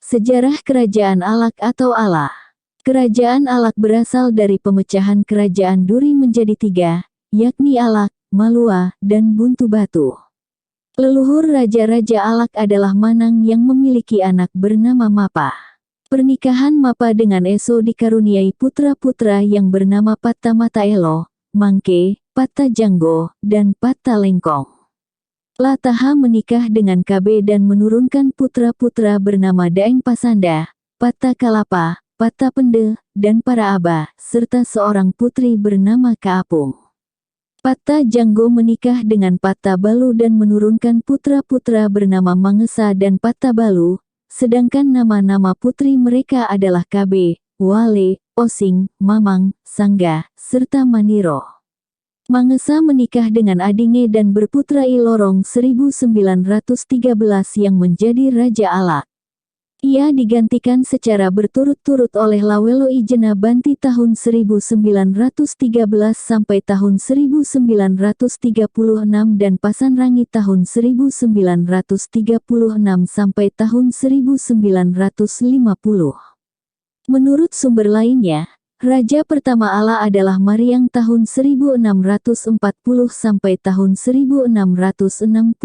Sejarah Kerajaan Alak atau Ala. Kerajaan Alak berasal dari pemecahan kerajaan Duri menjadi 3, yakni Alak, Malua, dan Buntu Batu. Leluhur Raja-Raja Alak adalah Manang yang memiliki anak bernama Mapa. Pernikahan Mapa dengan Eso dikaruniai putra-putra yang bernama Patta Mata Elo, Mangke, Patta Janggo, dan Patta Lengkong. Lataha menikah dengan KB dan menurunkan putra-putra bernama Daeng Pasanda, Patta Kalapa, Patta Pende, dan para Aba, serta seorang putri bernama Kaapung. Patta Janggo menikah dengan Patta Balu dan menurunkan putra-putra bernama Mangesa dan Patta Balu, sedangkan nama-nama putri mereka adalah KB, Wale, Osing, Mamang, Sangga, serta Maniro. Mangesa menikah dengan Adinge dan berputra Ilorong 1913 yang menjadi Raja Alak. Ia digantikan secara berturut-turut oleh Lawelo Ijena Banti tahun 1913 sampai tahun 1936 dan Pasanrangi tahun 1936 sampai tahun 1950. Menurut sumber lainnya, Raja pertama Ala adalah Mariang tahun 1640 sampai tahun 1665.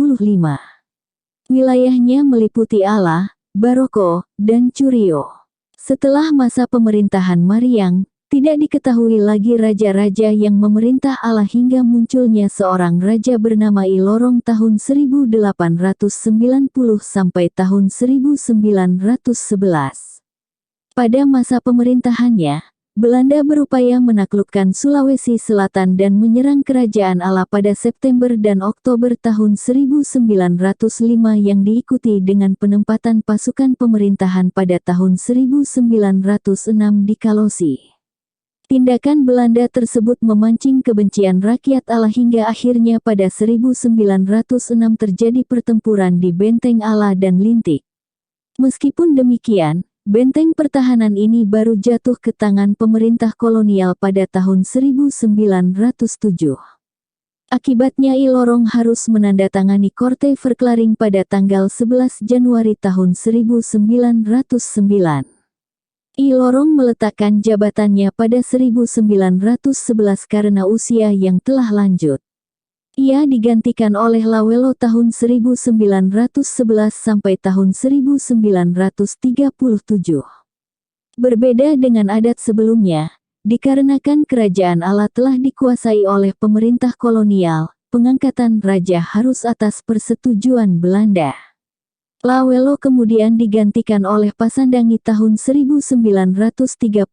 Wilayahnya meliputi Ala, Baroko, dan Curio. Setelah masa pemerintahan Mariang, tidak diketahui lagi raja-raja yang memerintah Ala hingga munculnya seorang raja bernama Ilorong tahun 1890 sampai tahun 1911. Pada masa pemerintahannya, Belanda berupaya menaklukkan Sulawesi Selatan dan menyerang kerajaan Ala pada September dan Oktober tahun 1905 yang diikuti dengan penempatan pasukan pemerintahan pada tahun 1906 di Kalosi. Tindakan Belanda tersebut memancing kebencian rakyat Ala hingga akhirnya pada 1906 terjadi pertempuran di Benteng Ala dan Lintik. Meskipun demikian, benteng pertahanan ini baru jatuh ke tangan pemerintah kolonial pada tahun 1907. Akibatnya Ilorong harus menandatangani Korte Verklaring pada tanggal 11 Januari tahun 1909. Ilorong meletakkan jabatannya pada 1911 karena usia yang telah lanjut. Ia digantikan oleh Lawelo tahun 1911 sampai tahun 1937. Berbeda dengan adat sebelumnya, dikarenakan kerajaan Ala telah dikuasai oleh pemerintah kolonial, pengangkatan raja harus atas persetujuan Belanda. Lawelo kemudian digantikan oleh Pasandangi tahun 1937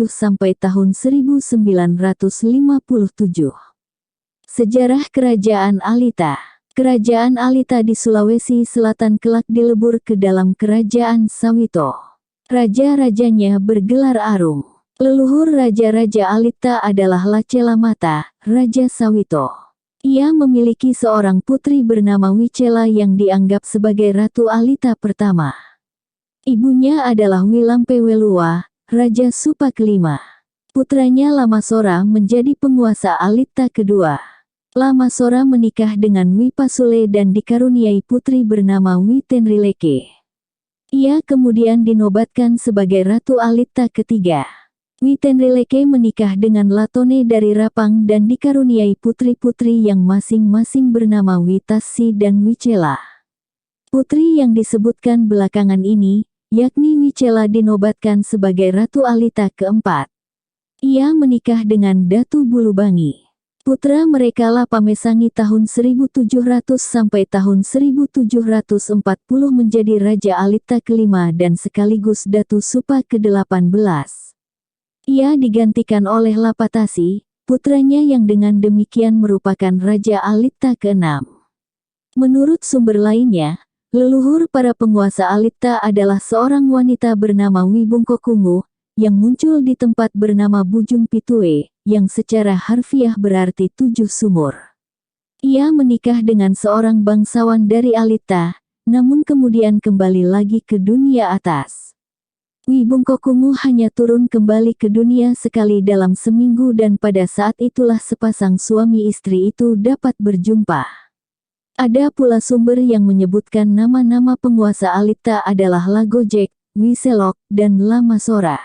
sampai tahun 1957. Sejarah Kerajaan Alita. Kerajaan Alita di Sulawesi Selatan kelak dilebur ke dalam Kerajaan Sawito. Raja-rajanya bergelar Arung. Leluhur Raja-Raja Alita adalah Lacelamata, Raja Sawito. Ia memiliki seorang putri bernama Wicela yang dianggap sebagai Ratu Alita pertama. Ibunya adalah Wilampe Welua, Raja Supa kelima. Putranya Lamasora menjadi penguasa Alita kedua. Lamasora menikah dengan Wi Pasule dan dikaruniai putri bernama Wi Tenrileke. Ia kemudian dinobatkan sebagai Ratu Alita ketiga. Wi Tenrileke menikah dengan Latone dari Rapang dan dikaruniai putri-putri yang masing-masing bernama Wi Tassi dan Wicela. Putri yang disebutkan belakangan ini, yakni Wicela dinobatkan sebagai Ratu Alita keempat. Ia menikah dengan Datu Bulubangi. Putra mereka Pamesangi tahun 1700 sampai tahun 1740 menjadi Raja Alita kelima dan sekaligus Datu Supa ke-18. Ia digantikan oleh Lapatasi, putranya yang dengan demikian merupakan Raja Alita ke-6. Menurut sumber lainnya, leluhur para penguasa Alita adalah seorang wanita bernama Wibungkokungu, yang muncul di tempat bernama Bujung Pitue, yang secara harfiah berarti 7 sumur. Ia menikah dengan seorang bangsawan dari Alita, namun kemudian kembali lagi ke dunia atas. Wibungkokungu hanya turun kembali ke dunia sekali dalam seminggu dan pada saat itulah sepasang suami istri itu dapat berjumpa. Ada pula sumber yang menyebutkan nama-nama penguasa Alita adalah Lagojek, Wiselok, dan Lamasora.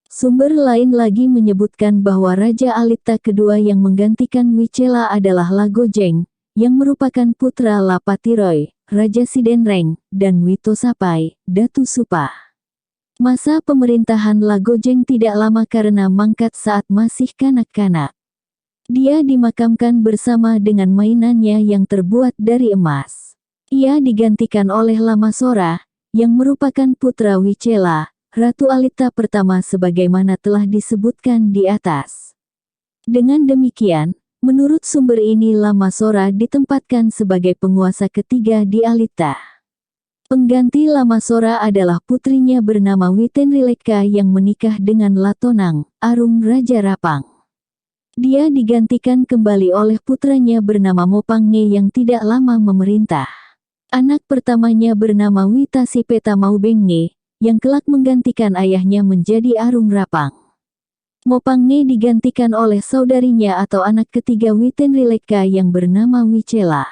Sumber lain lagi menyebutkan bahwa Raja Alita kedua yang menggantikan Wicela adalah Lagojeng, yang merupakan putra Lapatiroy, Raja Sidenreng, dan Witosapai, Datu Supa. Masa pemerintahan Lagojeng tidak lama karena mangkat saat masih kanak-kanak. Dia dimakamkan bersama dengan mainannya yang terbuat dari emas. Ia digantikan oleh Lamasora, yang merupakan putra Wicela, Ratu Alita pertama sebagaimana telah disebutkan di atas. Dengan demikian, menurut sumber ini Lamasora ditempatkan sebagai penguasa ketiga di Alita. Pengganti Lamasora adalah putrinya bernama Witenrileka yang menikah dengan Latonang, Arung Raja Rapang. Dia digantikan kembali oleh putranya bernama Mopangne yang tidak lama memerintah. Anak pertamanya bernama Witasipeta Maubengne, yang kelak menggantikan ayahnya menjadi Arung Rapang. Mopangne digantikan oleh saudarinya atau anak ketiga Witenrileka yang bernama Wicela.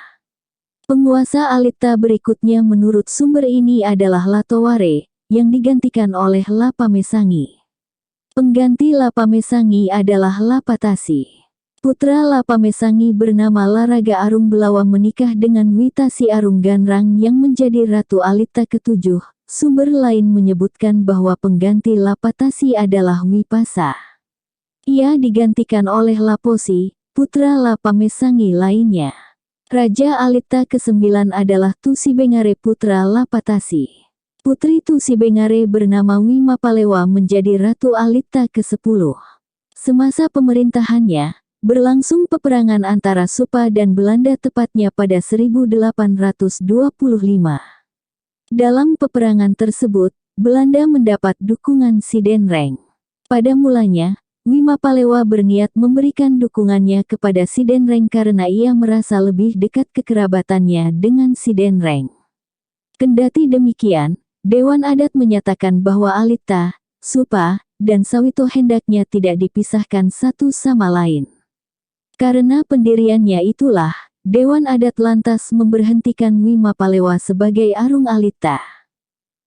Penguasa Alita berikutnya menurut sumber ini adalah Latoware, yang digantikan oleh Lapamesangi. Pengganti Lapamesangi adalah Lapatasi. Putra Lapamesangi bernama Laraga Arung Belawa menikah dengan Witasi Arung Ganrang yang menjadi Ratu Alita ketujuh. Sumber lain menyebutkan bahwa pengganti Lapatasi adalah Wipasa. Ia digantikan oleh Laposi, putra Lapamesangi lainnya. Raja Alita ke-9 adalah Tusibengare putra Lapatasi. Putri Tusibengare bernama Wimapalewa menjadi Ratu Alita ke-10. Semasa pemerintahannya, berlangsung peperangan antara Supa dan Belanda tepatnya pada 1825. Dalam peperangan tersebut, Belanda mendapat dukungan Sidenreng. Pada mulanya, Wimapalewa berniat memberikan dukungannya kepada Sidenreng karena ia merasa lebih dekat kekerabatannya dengan Sidenreng. Kendati demikian, Dewan Adat menyatakan bahwa Alita, Supa, dan Sawito hendaknya tidak dipisahkan satu sama lain. Karena pendiriannya itulah, Dewan Adat lantas memberhentikan Wimapalewa sebagai Arung Alita.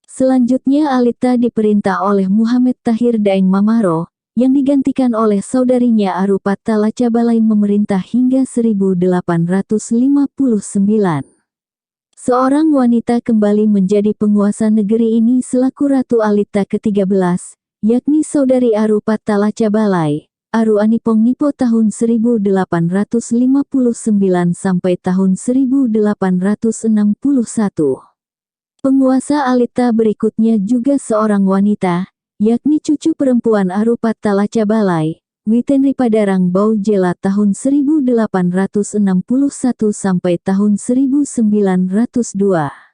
Selanjutnya Alita diperintah oleh Muhammad Tahir Daeng Mamaro, yang digantikan oleh saudarinya Arupat Talacabalai memerintah hingga 1859. Seorang wanita kembali menjadi penguasa negeri ini selaku Ratu Alita ke-13, yakni saudari Arupat Talacabalai, Aru Anipong Nipo tahun 1859 sampai tahun 1861. Penguasa Alita berikutnya juga seorang wanita, yakni cucu perempuan Arupat Talacabalai, Witenri Padarang Baujela tahun 1861 sampai tahun 1902.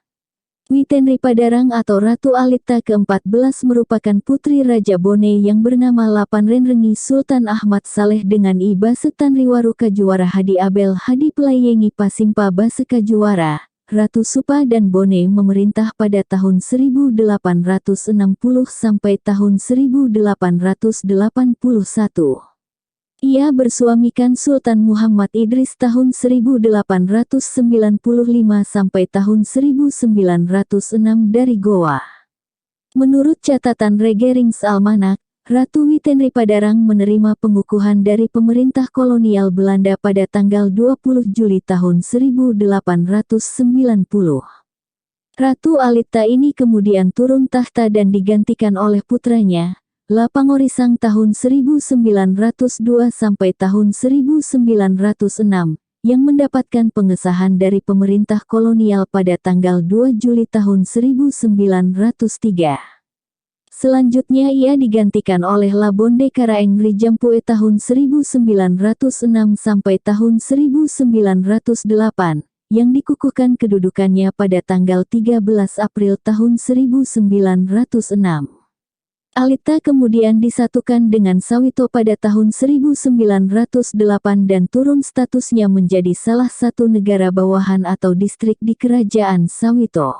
Witenri Padarang atau Ratu Alita ke-14 merupakan putri Raja Bone yang bernama Lapanrenrengi Sultan Ahmad Saleh dengan Iba Setanriwaru Kajuara Hadi Abel Hadi Pelayengi Pasimpa Basekajuara. Ratu Supa dan Bone memerintah pada tahun 1860 sampai tahun 1881. Ia bersuamikan Sultan Muhammad Idris tahun 1895 sampai tahun 1906 dari Goa. Menurut catatan Regerings Almanak, Ratu Witenri Padarang menerima pengukuhan dari pemerintah kolonial Belanda pada tanggal 20 Juli tahun 1890. Ratu Alita ini kemudian turun tahta dan digantikan oleh putranya, Lapangorisang tahun 1902 sampai tahun 1906, yang mendapatkan pengesahan dari pemerintah kolonial pada tanggal 2 Juli tahun 1903. Selanjutnya ia digantikan oleh Labonde Karaeng Rijampue tahun 1906 sampai tahun 1908, yang dikukuhkan kedudukannya pada tanggal 13 April tahun 1906. Alita kemudian disatukan dengan Sawito pada tahun 1908 dan turun statusnya menjadi salah satu negara bawahan atau distrik di Kerajaan Sawito.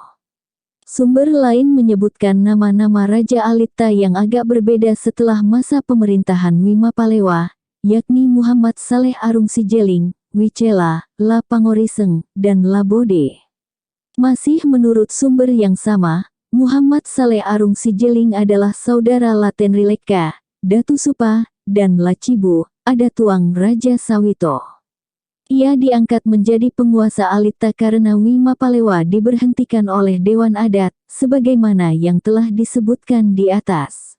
Sumber lain menyebutkan nama-nama Raja Alita yang agak berbeda setelah masa pemerintahan Wimapalewa, yakni Muhammad Saleh Arung Sijeling, Wicela, Lapangoriseng, dan Labode. Masih menurut sumber yang sama, Muhammad Saleh Arung Sijeling adalah saudara Laten Rileka, Datu Supa, dan Lacibu, Adatuang Raja Sawito. Ia diangkat menjadi penguasa Alita karena Wima Palewa diberhentikan oleh Dewan Adat, sebagaimana yang telah disebutkan di atas.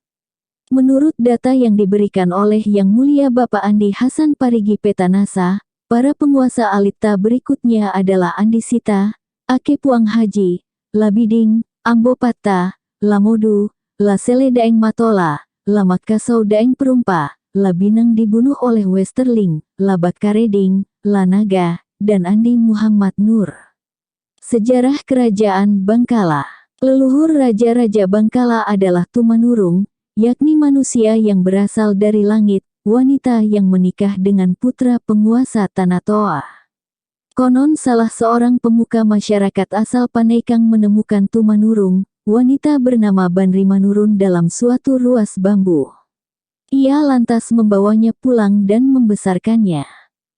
Menurut data yang diberikan oleh Yang Mulia Bapak Andi Hasan Parigi Petanasa, para penguasa Alita berikutnya adalah Andi Sita, Ake Puang Haji, Labiding, Ambo Patta, Lamodu, Lasele Daeng Matola, Lamakasau Daeng Perumpa, Labineng dibunuh oleh Westerling, Labakareding, Lanaga, dan Andi Muhammad Nur. Sejarah Kerajaan Bangkala. Leluhur Raja-Raja Bangkala adalah Tumanurung, yakni manusia yang berasal dari langit, wanita yang menikah dengan putra penguasa Tanah Toa. Konon salah seorang pemuka masyarakat asal Panaikang menemukan Tumanurung, wanita bernama Banri Manurun dalam suatu ruas bambu. Ia lantas membawanya pulang dan membesarkannya.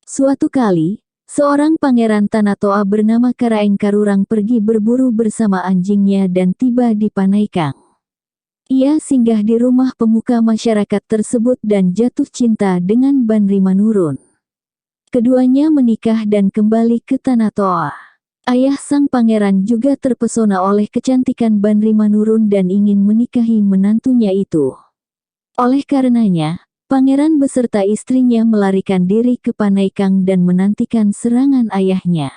Suatu kali, seorang pangeran Tanah Toa bernama Karaeng Karurang pergi berburu bersama anjingnya dan tiba di Panaikang. Ia singgah di rumah pemuka masyarakat tersebut dan jatuh cinta dengan Banri Manurun. Keduanya menikah dan kembali ke Tanah Toa. Ayah sang pangeran juga terpesona oleh kecantikan Banri Manurun dan ingin menikahi menantunya itu. Oleh karenanya, pangeran beserta istrinya melarikan diri ke Panaikang dan menantikan serangan ayahnya.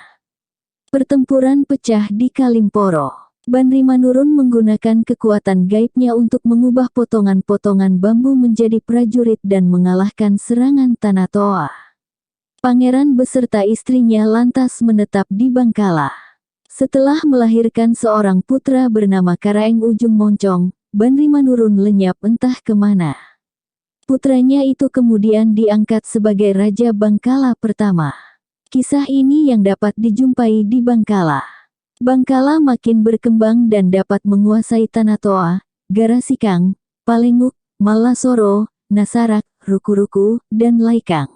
Pertempuran pecah di Kalimporo. Banri Manurun menggunakan kekuatan gaibnya untuk mengubah potongan-potongan bambu menjadi prajurit dan mengalahkan serangan Tanah Toa. Pangeran beserta istrinya lantas menetap di Bangkala. Setelah melahirkan seorang putra bernama Karaeng Ujung Moncong, Banri Manurun lenyap entah kemana. Putranya itu kemudian diangkat sebagai Raja Bangkala pertama. Kisah ini yang dapat dijumpai di Bangkala. Bangkala makin berkembang dan dapat menguasai Tanah Toa, Garasikang, Palenguk, Malasoro, Nasarak, Ruku-Ruku, dan Laikang.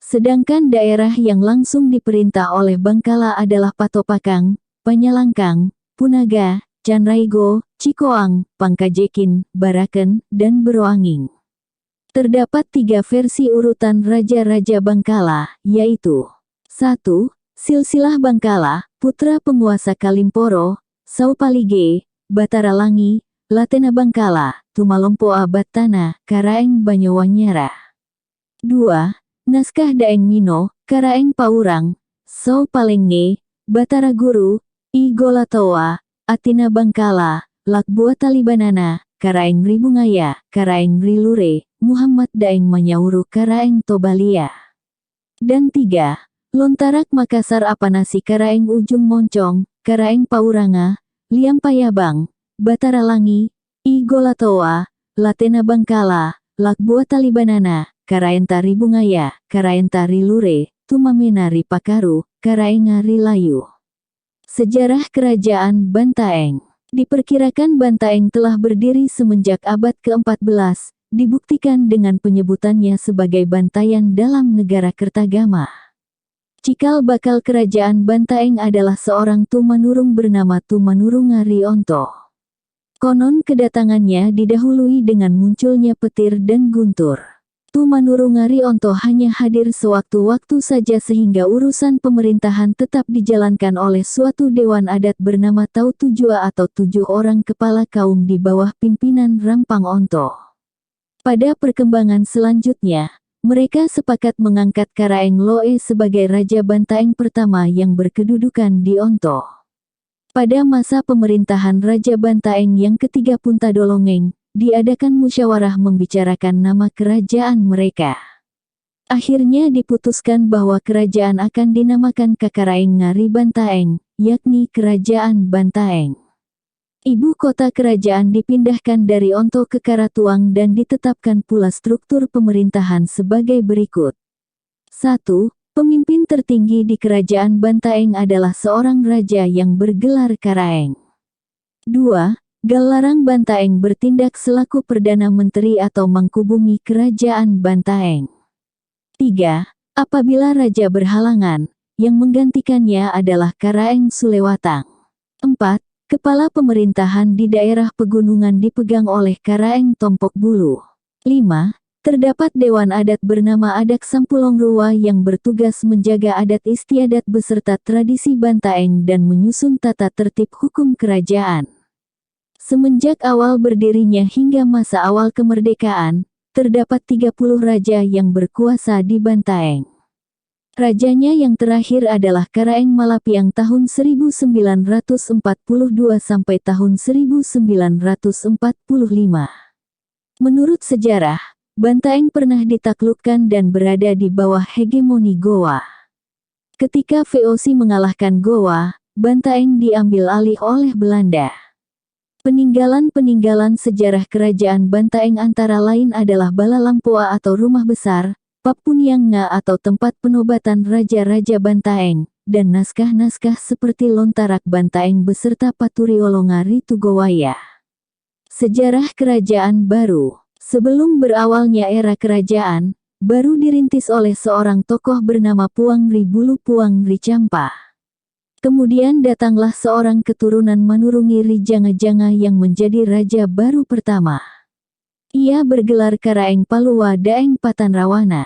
Sedangkan daerah yang langsung diperintah oleh Bangkala adalah Patopakang, Panyalangkang, Punaga, Canraigo, Cikoang, Pangkajekin, Baraken, dan Beroanging. Terdapat 3 versi urutan Raja-Raja Bangkala, yaitu 1. Silsilah Bangkala, putra penguasa Kalimporo, Saupalige, Batara Langi, Latena Bangkala, Tumalompoa Battana, Karaeng Banyowanyara. 2. Naskah Daeng Mino, Karaeng Paurang, Saupalenge, Batara Guru, I Golatoa, Atina Bangkala, Lakbua Talibanana, Karaeng Ribungaya, Karaeng Rilure, Muhammad Daeng Manyauru Karaeng Tobalia. Dan 3. Lontarak Makassar Apanasi Karaeng Ujung Moncong, Karaeng Pauranga, Liam Payabang, Batara Langi, I Golatoa, Latena Bangkala, Lakbua Talibanana, Karaeng Taribungaya, Karaeng Tarilure, Tumamena Ripakaru, Karaeng Rilayu. Sejarah Kerajaan Bantaeng. Diperkirakan Bantaeng telah berdiri semenjak abad ke-14, dibuktikan dengan penyebutannya sebagai Bantayan dalam negara Kertagama. Cikal bakal kerajaan Bantaeng adalah seorang Tumanurung bernama Tumanurung Ngarionto. Konon kedatangannya didahului dengan munculnya petir dan guntur. Tumanurung Ngarionto hanya hadir sewaktu-waktu saja sehingga urusan pemerintahan tetap dijalankan oleh suatu dewan adat bernama Tau Tujua atau 7 orang kepala kaum di bawah pimpinan Rampang Onto. Pada perkembangan selanjutnya, mereka sepakat mengangkat Karaeng Loe sebagai Raja Bantaeng pertama yang berkedudukan di Onto. Pada masa pemerintahan Raja Bantaeng yang ketiga Punta Dolongeng, diadakan musyawarah membicarakan nama kerajaan mereka. Akhirnya diputuskan bahwa kerajaan akan dinamakan Kakaraeng Ngari Bantaeng, yakni Kerajaan Bantaeng. Ibu kota kerajaan dipindahkan dari Onto ke Karatuang dan ditetapkan pula struktur pemerintahan sebagai berikut. 1. Pemimpin tertinggi di Kerajaan Bantaeng adalah seorang raja yang bergelar Karaeng. 2. Galarang Bantaeng bertindak selaku Perdana Menteri atau Mangkubumi Kerajaan Bantaeng. 3. Apabila raja berhalangan, yang menggantikannya adalah Karaeng Sulewatang. 4. Kepala pemerintahan di daerah pegunungan dipegang oleh Karaeng Tompok Bulu. 5. Terdapat Dewan Adat bernama Adak Sampulong Rua yang bertugas menjaga adat istiadat beserta tradisi Bantaeng dan menyusun tata tertib hukum kerajaan. Semenjak awal berdirinya hingga masa awal kemerdekaan, terdapat 30 raja yang berkuasa di Bantaeng. Rajanya yang terakhir adalah Karaeng Malapiang tahun 1942 sampai tahun 1945. Menurut sejarah, Bantaeng pernah ditaklukkan dan berada di bawah hegemoni Gowa. Ketika VOC mengalahkan Gowa, Bantaeng diambil alih oleh Belanda. Peninggalan-peninggalan sejarah kerajaan Bantaeng antara lain adalah Bala Lampoa atau rumah besar, Papuniang Nga atau tempat penobatan raja-raja Bantaeng, dan naskah-naskah seperti Lontarak Bantaeng beserta Paturiolonga Ritu Gowaya. Sejarah Kerajaan Baru. Sebelum berawalnya era kerajaan, baru dirintis oleh seorang tokoh bernama Puang Ri Bulu Puang Ri Campa. Kemudian datanglah seorang keturunan Manurungi Ri Janga-Janga yang menjadi raja baru pertama. Ia bergelar Karaeng Palua Daeng Patanrawana.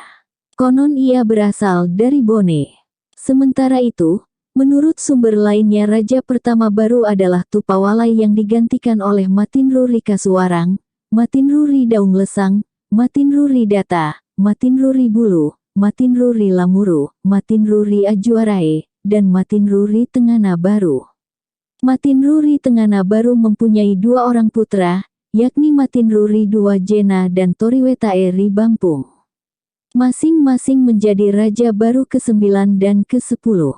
Konon ia berasal dari Bone. Sementara itu, menurut sumber lainnya raja pertama baru adalah Tupawalai yang digantikan oleh Matinru Ri Kasuwarang, Matinru Ri Daung Lesang, Matinru Ri Data, Matinru Ri Bulu, Matinru Ri Lamuru, Matinru Ri Ajuarae, dan Matinru Ri Tengana Baru. Matinru Ri Tengana Baru mempunyai 2 orang putra, yakni Matinru Ri Duwajena dan Toriwetae Ri Bampung. Masing-masing menjadi raja baru ke-9 dan ke-10.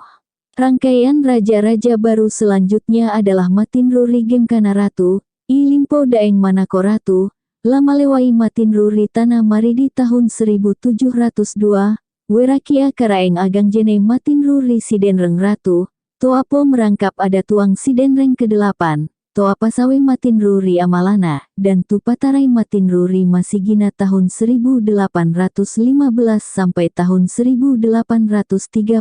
Rangkaian raja-raja baru selanjutnya adalah Matinru Ri Gemkana Ratu, I Limpo Daeng Manako Ratu, Lamalewai Matinru Ri Tanah Maridi tahun 1702, Werakia Karaeng Agangjene Matinru Ri Sidenreng Ratu, Toapo merangkap ada Tuang Sidenreng ke-8, Toapasawe Matinru Ri Amalana, dan Tupatarai Matinru Ri Masigina tahun 1815 sampai tahun 1836.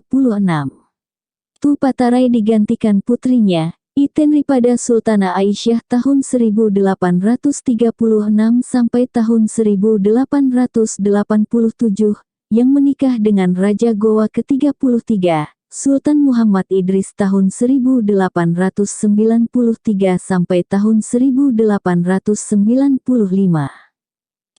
Tupatarai digantikan putrinya, Itenripada Sultana Aisyah tahun 1836 sampai tahun 1887, yang menikah dengan Raja Gowa ke-33, Sultan Muhammad Idris tahun 1893 sampai tahun 1895.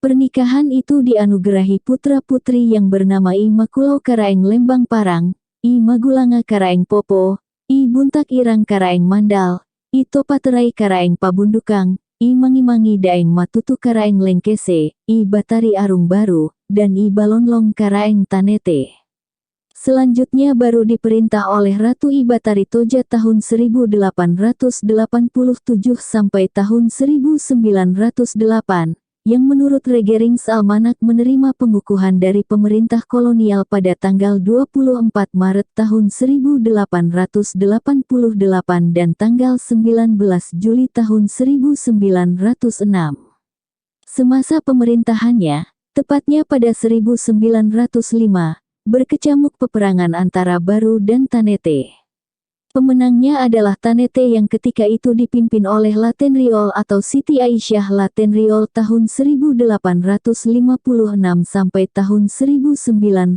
Pernikahan itu dianugerahi putra-putri yang bernama I Makulau Karaeng Lembang Parang, I Magulanga Karaeng Popo, I Buntak Irang Karaeng Mandal, I Topaterai Karaeng Pabundukang, I Mangimangi Daeng Matutu Karaeng Lengkese, I Batari Arung Baru, dan I Balonlong Karaeng Tanete. Selanjutnya baru diperintah oleh Ratu I Batari Toja tahun 1887 sampai tahun 1908, yang menurut Regerings Almanak menerima pengukuhan dari pemerintah kolonial pada tanggal 24 Maret tahun 1888 dan tanggal 19 Juli tahun 1906. Semasa pemerintahannya, tepatnya pada 1905, berkecamuk peperangan antara Baru dan Tanete. Pemenangnya adalah Tanete yang ketika itu dipimpin oleh Latenriol atau Siti Aisyah Latenriol tahun 1856 sampai tahun 1910.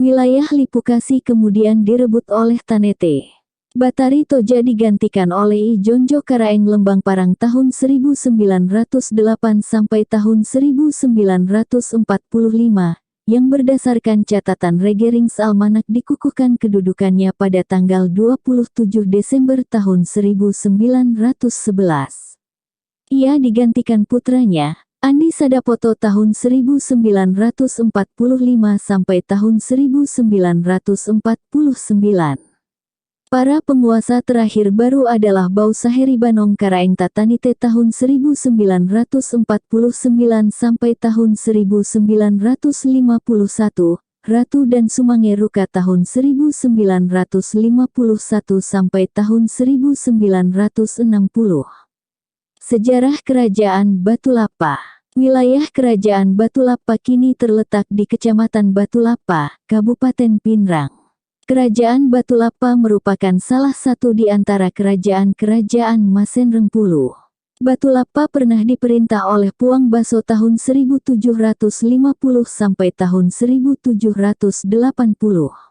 Wilayah Lipukasi kemudian direbut oleh Tanete. Batari Toja digantikan oleh I Jonjo Karaeng Lembang Parang tahun 1908 sampai tahun 1945. Yang berdasarkan catatan Regerings Almanak dikukuhkan kedudukannya pada tanggal 27 Desember tahun 1911. Ia digantikan putranya, Andi Sadapoto tahun 1945 sampai tahun 1949. Para penguasa terakhir baru adalah Bau Saheri Banong Karaeng Tatanite tahun 1949 sampai tahun 1951, Ratu dan Sumange Ruka tahun 1951 sampai tahun 1960. Sejarah Kerajaan Batulapa. Wilayah Kerajaan Batulapa kini terletak di Kecamatan Batulapa, Kabupaten Pinrang. Kerajaan Batu Lapa merupakan salah satu di antara kerajaan-kerajaan Masen Rempulu. Batu Lapa pernah diperintah oleh Puang Baso tahun 1750 sampai tahun 1780.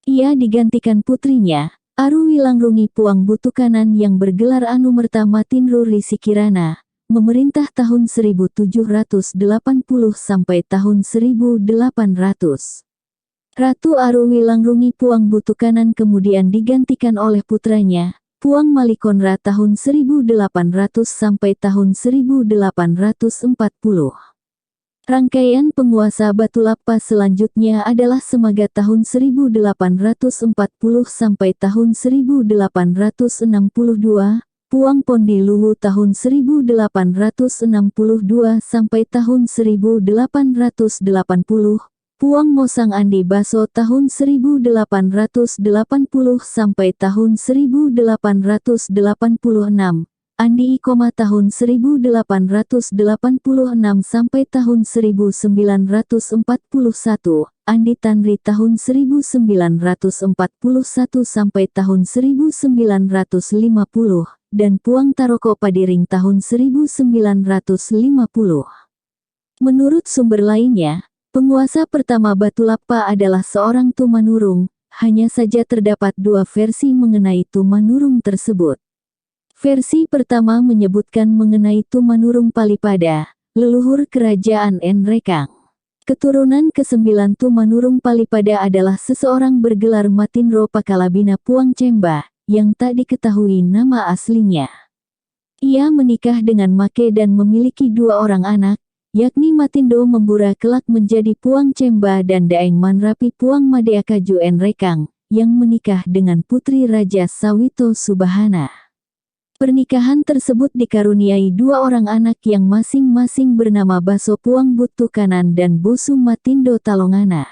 Ia digantikan putrinya, Aru Wilangrungi Puang Butukanan yang bergelar Anumerta Matinru Risi Kirana, memerintah tahun 1780 sampai tahun 1800. Ratu Aru Wilangrungi Puang Butukanan kemudian digantikan oleh putranya, Puang Malikonra tahun 1800 sampai tahun 1840. Rangkaian penguasa Batu Lapa selanjutnya adalah Semaga tahun 1840 sampai tahun 1862, Puang Pondiluhu tahun 1862 sampai tahun 1880, Puang Mosang Andi Baso tahun 1880 sampai tahun 1886, Andi Ikoma tahun 1886 sampai tahun 1941, Andi Tanri tahun 1941 sampai tahun 1950, dan Puang Taroko Padiring tahun 1950. Menurut sumber lainnya, penguasa pertama Batu Lapa adalah seorang Tumanurung, hanya saja terdapat dua versi mengenai Tumanurung tersebut. Versi pertama menyebutkan mengenai Tumanurung Palipada, leluhur kerajaan Nrekang. Keturunan ke-9 Tumanurung Palipada adalah seseorang bergelar Matinro Pakalabina Puang Cemba, yang tak diketahui nama aslinya. Ia menikah dengan Make dan memiliki dua orang anak, yakni Matindo Membura kelak menjadi Puang Cemba dan Daeng Manrapi Puang Madeakaju Nrekang, yang menikah dengan putri Raja Sawito Subahana. Pernikahan tersebut dikaruniai dua orang anak yang masing-masing bernama Baso Puang Butukanan dan Bosu Matindo Talongana.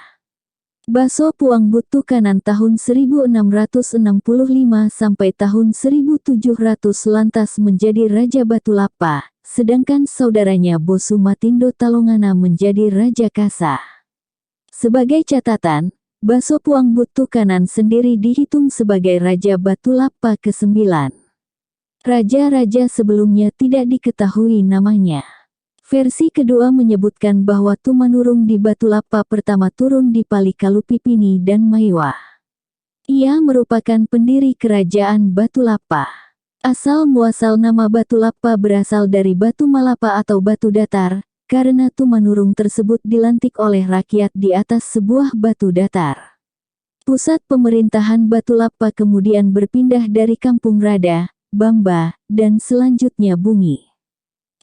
Baso Puang Butukanan tahun 1665 sampai tahun 1700 lantas menjadi Raja Batu Lapa, sedangkan saudaranya Bosu Matindo Talongana menjadi Raja Kasa. Sebagai catatan, Baso Puang Butukanan sendiri dihitung sebagai Raja Batu Lapa ke-9. Raja-raja sebelumnya tidak diketahui namanya. Versi kedua menyebutkan bahwa Tumanurung di Batu Lapa pertama turun di Palikalupipini dan Maiwa. Ia merupakan pendiri kerajaan Batu Lapa. Asal muasal nama Batu Lapa berasal dari batu malapa atau batu datar, karena Tumanurung tersebut dilantik oleh rakyat di atas sebuah batu datar. Pusat pemerintahan Batu Lapa kemudian berpindah dari Kampung Rada, Bamba, dan selanjutnya Bungi.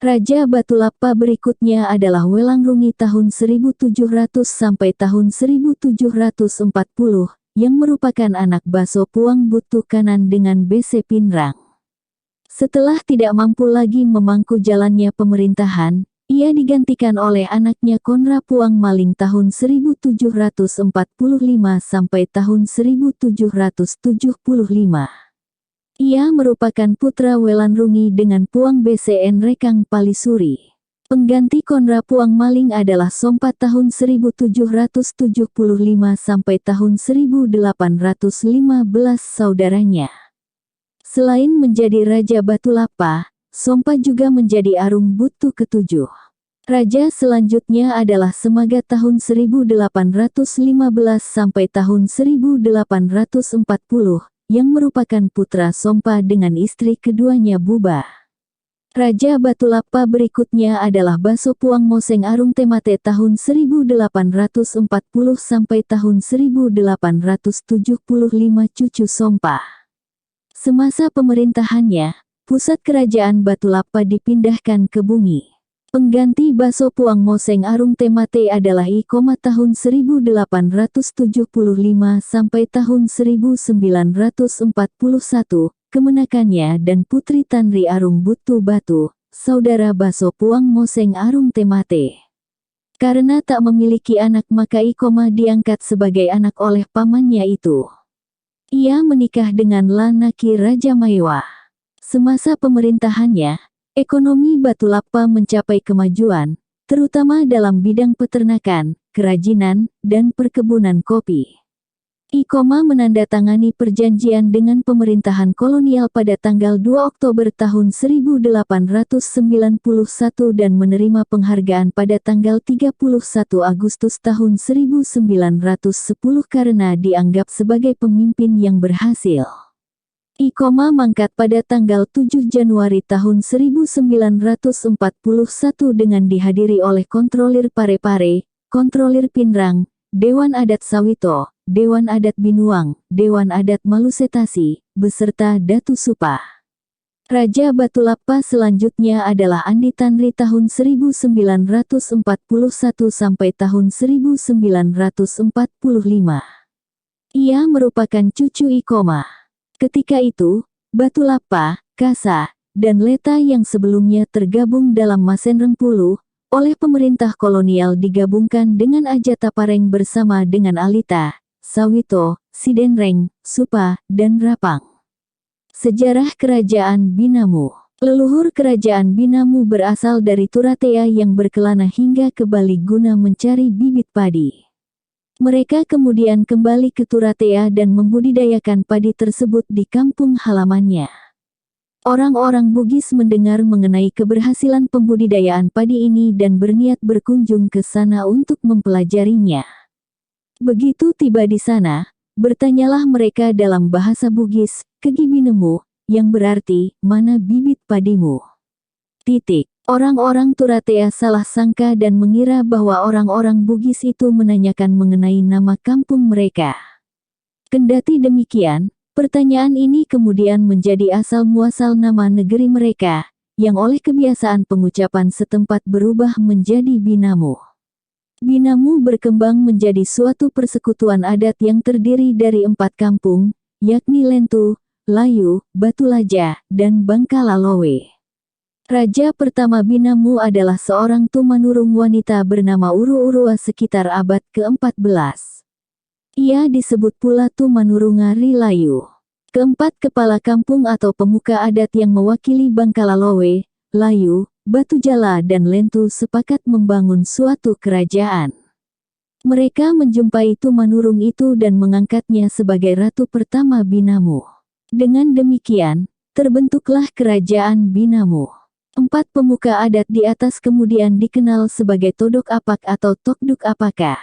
Raja Batu Lapa berikutnya adalah Welangrungi tahun 1700 sampai tahun 1740, yang merupakan anak Baso Puang Butukanan dengan Bese Pinrang. Setelah tidak mampu lagi memangku jalannya pemerintahan, ia digantikan oleh anaknya Konra Puang Maling tahun 1745 sampai tahun 1775. Ia merupakan putra Welanrungi dengan Puang Bese Nrekang Palisuri. Pengganti Konra Puang Maling adalah Sompat tahun 1775 sampai tahun 1815 saudaranya. Selain menjadi Raja Batu Lapa, Sompat juga menjadi Arung Butu ke-7. Raja selanjutnya adalah Semaga tahun 1815 sampai tahun 1840. Yang merupakan putra Sompa dengan istri keduanya Buba. Raja Batu Lapa berikutnya adalah Baso Puang Moseng Arung Temate tahun 1840 sampai tahun 1875 cucu Sompa. Semasa pemerintahannya, pusat kerajaan Batu Lapa dipindahkan ke Bungi. Pengganti Baso Puang Moseng Arung Temate adalah Ikoma tahun 1875 sampai tahun 1941, kemenakannya dan Putri Tanri Arung Butu Batu, saudara Baso Puang Moseng Arung Temate. Karena tak memiliki anak maka Ikoma diangkat sebagai anak oleh pamannya itu. Ia menikah dengan Lanaki Raja Maiwa. Semasa pemerintahannya, ekonomi Batu Lapa mencapai kemajuan, terutama dalam bidang peternakan, kerajinan, dan perkebunan kopi. Menandatangani perjanjian dengan pemerintahan kolonial pada tanggal 2 Oktober tahun 1891 dan menerima penghargaan pada tanggal 31 Agustus tahun 1910 karena dianggap sebagai pemimpin yang berhasil. Mangkat pada tanggal 7 Januari tahun 1941 dengan dihadiri oleh Kontrolir Parepare, Kontrolir Pinrang, Dewan Adat Sawito, Dewan Adat Binuang, Dewan Adat Malusetasi, beserta Datu Supah. Raja Batulapa selanjutnya adalah Andi Tanri tahun 1941 sampai tahun 1945. Ia merupakan cucu Ikoma. Ketika itu, Batulapa, Kasa, dan Leta yang sebelumnya tergabung dalam Masenrengpulu, oleh pemerintah kolonial digabungkan dengan Ajatapareng bersama dengan Alita, Sawito, Sidenreng, Supa, dan Rapang. Sejarah Kerajaan Binamu. Leluhur Kerajaan Binamu berasal dari Turatea yang berkelana hingga ke Bali guna mencari bibit padi. Mereka kemudian kembali ke Turatea dan membudidayakan padi tersebut di kampung halamannya. Orang-orang Bugis mendengar mengenai keberhasilan pembudidayaan padi ini dan berniat berkunjung ke sana untuk mempelajarinya. Begitu tiba di sana, bertanyalah mereka dalam bahasa Bugis, "Kegi binemu," yang berarti, "Mana bibit padimu?" Orang-orang Turatea salah sangka dan mengira bahwa orang-orang Bugis itu menanyakan mengenai nama kampung mereka. Kendati demikian, pertanyaan ini kemudian menjadi asal-muasal nama negeri mereka, yang oleh kebiasaan pengucapan setempat berubah menjadi Binamu. Binamu berkembang menjadi suatu persekutuan adat yang terdiri dari 4 kampung, yakni Lentu, Layu, Batulaja, dan Bangkalalowe. Raja pertama Binamu adalah seorang tumanurung wanita bernama Uru-Urua sekitar abad ke-14. Ia disebut pula Tumanurunga Rilayu. Keempat kepala kampung atau pemuka adat yang mewakili Bangkalalowe, Layu, Batujala dan Lentu sepakat membangun suatu kerajaan. Mereka menjumpai Tumanurung itu dan mengangkatnya sebagai ratu pertama Binamu. Dengan demikian, terbentuklah Kerajaan Binamu. 4 pemuka adat di atas kemudian dikenal sebagai Todok Apak atau Tokduk Apaka.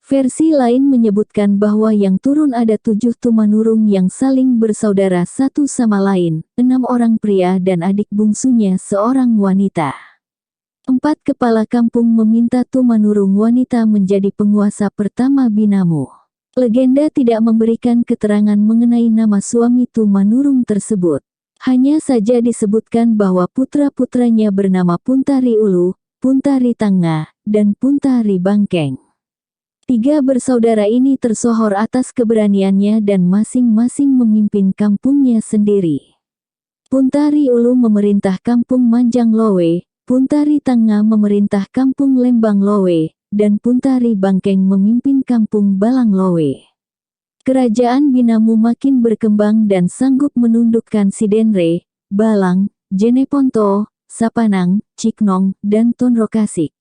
Versi lain menyebutkan bahwa yang turun ada 7 Tumanurung yang saling bersaudara satu sama lain, 6 orang pria dan adik bungsunya seorang wanita. 4 kepala kampung meminta Tumanurung wanita menjadi penguasa pertama Binamu. Legenda tidak memberikan keterangan mengenai nama suami Tumanurung tersebut. Hanya saja disebutkan bahwa putra-putranya bernama Puntari Ulu, Puntari Tangga, dan Puntari Bangkeng. 3 bersaudara ini tersohor atas keberaniannya dan masing-masing memimpin kampungnya sendiri. Puntari Ulu memerintah kampung Manjang Lowe, Puntari Tangga memerintah kampung Lembang Lowe, dan Puntari Bangkeng memimpin kampung Balang Lowe. Kerajaan Binamu makin berkembang dan sanggup menundukkan Sidenre, Balang, Jeneponto, Sapanang, Ciknong, dan Tonrokasik.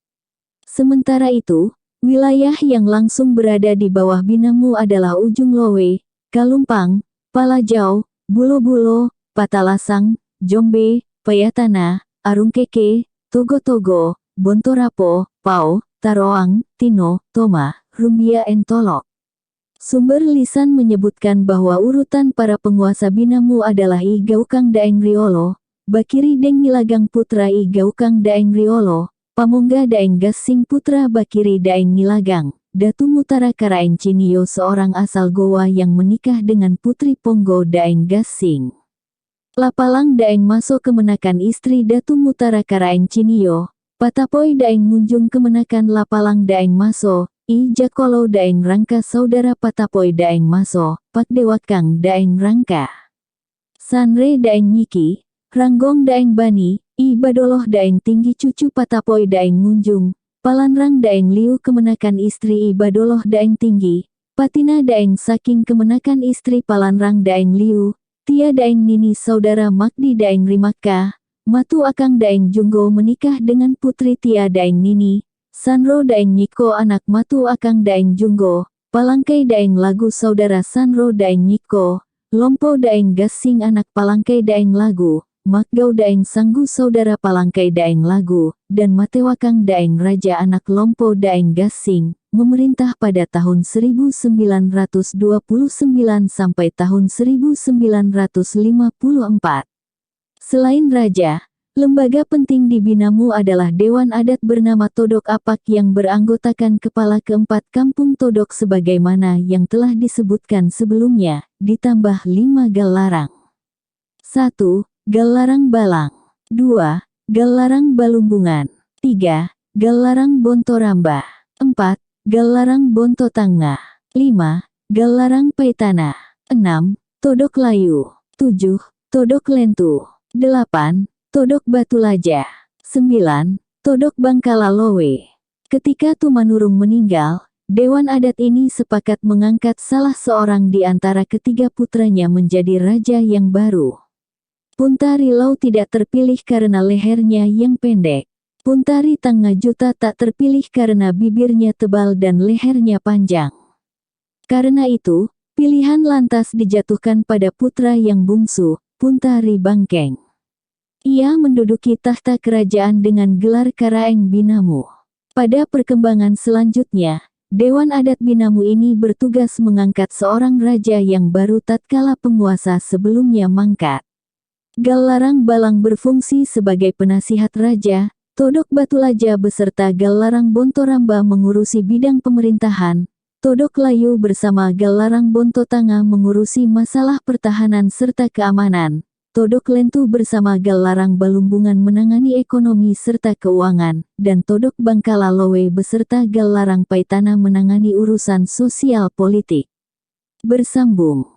Sementara itu, wilayah yang langsung berada di bawah Binamu adalah Ujung Lowe, Kalumpang, Palajau, Bulo-Bulo, Patalasang, Jombe, Payatana, Arungkeke, Togo-Togo, Bontorapo, Pau, Taroang, Tino, Toma, Rumbia Entolok. Sumber lisan menyebutkan bahwa urutan para penguasa Binamu adalah I Gaukang Daeng Riolo, Bakiri Deng Nilagang putra I Gaukang Daeng Riolo, Pamongga Daeng Gassing putra Bakiri Daeng Nilagang, Datu Mutara Karaeng Cinio seorang asal Goa yang menikah dengan putri Ponggo Daeng Gassing. Lapalang Daeng Maso kemenakan istri Datu Mutara Karaeng Cinio, Patapoy Daeng Munjung kemenakan Lapalang Daeng Maso, I Jakolo Daeng Rangka saudara Patapoy Daeng Maso, Pakdewakang Daeng Rangka. Sanre Daeng Nyiki, Ranggong Daeng Bani, I Badoloh Daeng Tinggi cucu Patapoy Daeng Munjung, Palanrang Daeng Liu kemenakan istri I Badoloh Daeng Tinggi, Patina Daeng Saking kemenakan istri Palanrang Daeng Liu, Tia Daeng Nini saudara Makdi Daeng Rimaka, Matu Akang Daeng Junggo menikah dengan putri Tia Daeng Nini, Sanro Daeng Nyiko anak Matu Akang Daeng Junggo, Palangkai Daeng Lagu Saudara Sanro Daeng Niko, Lompo Daeng Gassing anak Palangkai Daeng Lagu, Makgau Daeng Sanggu Saudara Palangkai Daeng Lagu, dan Matewakang Daeng Raja anak Lompo Daeng Gassing, memerintah pada tahun 1929 sampai tahun 1954. Selain raja, lembaga penting di Binamu adalah Dewan Adat bernama Todok Apak yang beranggotakan kepala keempat kampung Todok sebagaimana yang telah disebutkan sebelumnya, ditambah 5 Gallarang. 1. Gallarang Balang. 2. Gallarang Balumbungan. 3. Gallarang Bontoramba. 4. Gallarang Bontotanga. 5. Gallarang Paitana. 6. Todok Layu. 7. Todok Lentu. 8. Todok Batulaja. 9. Todok Bangkala Lowe. Ketika Tumanurung meninggal, Dewan Adat ini sepakat mengangkat salah seorang di antara ketiga putranya menjadi raja yang baru. Puntari Lau tidak terpilih karena lehernya yang pendek. Puntari Tanggajuta tak terpilih karena bibirnya tebal dan lehernya panjang. Karena itu, pilihan lantas dijatuhkan pada putra yang bungsu, Puntari Bangkeng. Ia menduduki tahta kerajaan dengan gelar Karaeng Binamu. Pada perkembangan selanjutnya, Dewan Adat Binamu ini bertugas mengangkat seorang raja yang baru tatkala penguasa sebelumnya mangkat. Gallarang Balang berfungsi sebagai penasihat raja, Todok Batulaja beserta Gallarang Bontoramba mengurusi bidang pemerintahan, Todok Layu bersama Gallarang Bontotanga mengurusi masalah pertahanan serta keamanan, Todok Lentu bersama Gallarang Balumbungan menangani ekonomi serta keuangan, dan Todok Bangkala Lowe beserta Gallarang Paitana menangani urusan sosial politik. Bersambung.